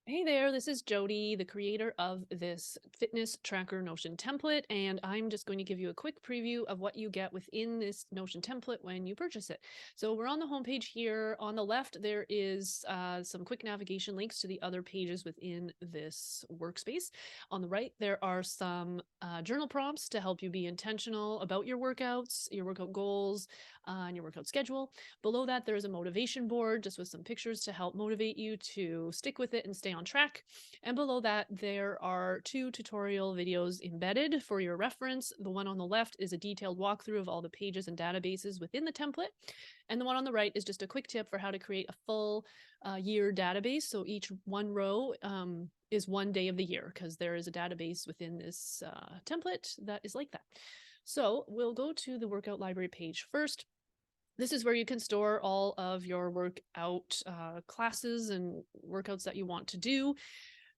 Hey there, this is Jody, the creator of this fitness tracker Notion template, and I'm just going to give you a quick preview of what you get within this Notion template when you purchase it. So we're on the home page here. On the left, there is some quick navigation links to the other pages within this workspace. On the right, there are some journal prompts to help you be intentional about your workouts, your workout goals, and your workout schedule. Below that, there is a motivation board just with some pictures to help motivate you to stick with it and stay on track. And below that, there are two tutorial videos embedded for your reference. The one on the left is a detailed walkthrough of all the pages and databases within the template. And the one on the right is just a quick tip for how to create a full year database. So each one row is one day of the year because there is a database within this template that is like that. So we'll go to the workout library page first. This is where you can store all of your workout classes and workouts that you want to do.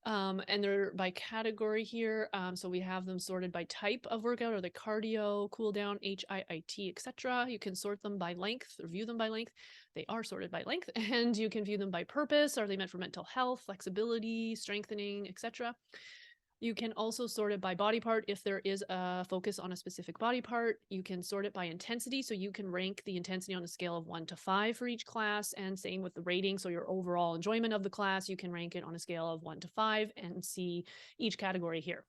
And they're by category here. So we have them sorted by type of workout, or the cardio, cool down, HIIT, etc. You can sort them by length or view them by length. They are sorted by length, and you can view them by purpose. Are they meant for mental health, flexibility, strengthening, etc.? You can also sort it by body part if there is a focus on a specific body part. You can sort it by intensity, so you can rank the intensity on a scale of 1 to 5 for each class, and same with the rating. So your overall enjoyment of the class, you can rank it on a scale of 1 to 5 and see each category here.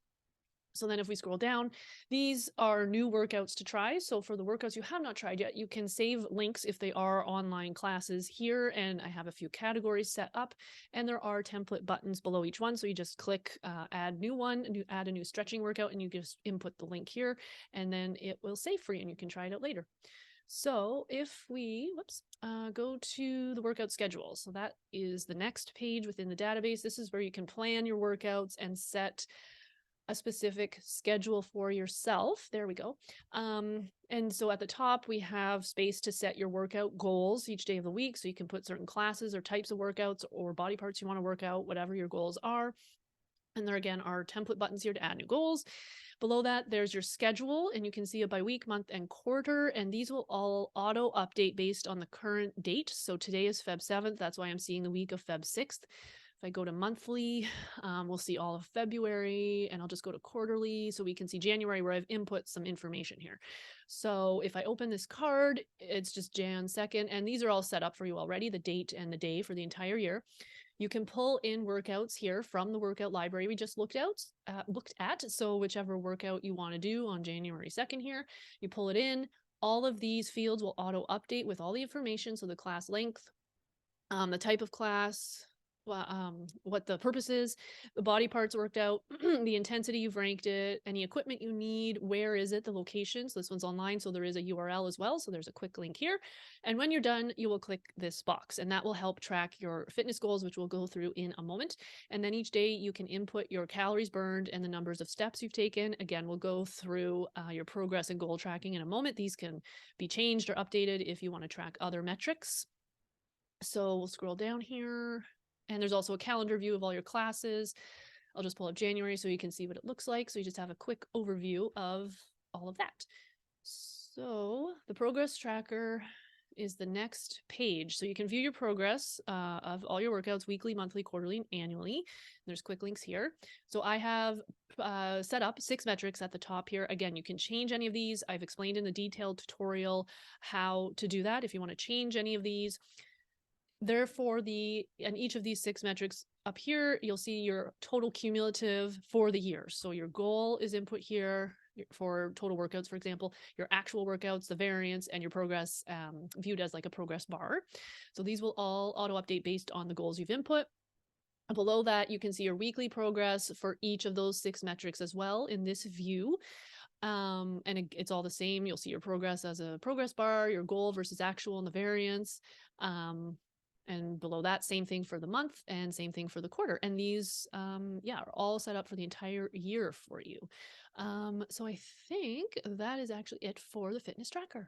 So then if we scroll down, these are new workouts to try. So for the workouts you have not tried yet, you can save links if they are online classes here. And I have a few categories set up, and there are template buttons below each one. So you just click add new one, and you add a new stretching workout, and you just input the link here, and then it will save for you and you can try it out later. So if we go to the workout schedule, so that is the next page within the database. This is where you can plan your workouts and set a specific schedule for yourself. There we go. And so at the top, we have space to set your workout goals each day of the week. So you can put certain classes or types of workouts or body parts you want to work out, whatever your goals are. And there again are template buttons here to add new goals. Below that, there's your schedule, and you can see it by week, month, and quarter. And these will all auto update based on the current date. So today is Feb 7th. That's why I'm seeing the week of Feb 6th. If I go to monthly, we'll see all of February, and I'll just go to quarterly so we can see January, where I've input some information here. So if I open this card, it's just Jan 2nd, and these are all set up for you already, the date and the day for the entire year. You can pull in workouts here from the workout library we just looked at. So whichever workout you want to do on January 2nd here, you pull it in. All of these fields will auto update with all the information. So the class length, the type of class, what the purpose is, the body parts worked out, the intensity you've ranked it, any equipment you need, where is it, the location. So this one's online, so there is a URL as well. So there's a quick link here. And when you're done, you will click this box, and that will help track your fitness goals, which we'll go through in a moment. And then each day you can input your calories burned and the numbers of steps you've taken. Again, we'll go through your progress and goal tracking in a moment. These can be changed or updated if you want to track other metrics. So we'll scroll down here. And there's also a calendar view of all your classes. I'll just pull up January so you can see what it looks like. So you just have a quick overview of all of that. So the progress tracker is the next page. So you can view your progress of all your workouts weekly, monthly, quarterly, and annually. There's quick links here. So I have set up 6 metrics at the top here. Again, you can change any of these. I've explained in the detailed tutorial how to do that if you want to change any of these. Therefore, and each of these 6 metrics up here, you'll see your total cumulative for the year. So your goal is input here for total workouts, for example, your actual workouts, the variance, and your progress viewed as like a progress bar. So these will all auto update based on the goals you've input. Below that, you can see your weekly progress for each of those 6 metrics as well in this view. And it's all the same. You'll see your progress as a progress bar, your goal versus actual, and the variance. And below that, same thing for the month and same thing for the quarter. And these, are all set up for the entire year for you. So I think that is actually it for the fitness tracker.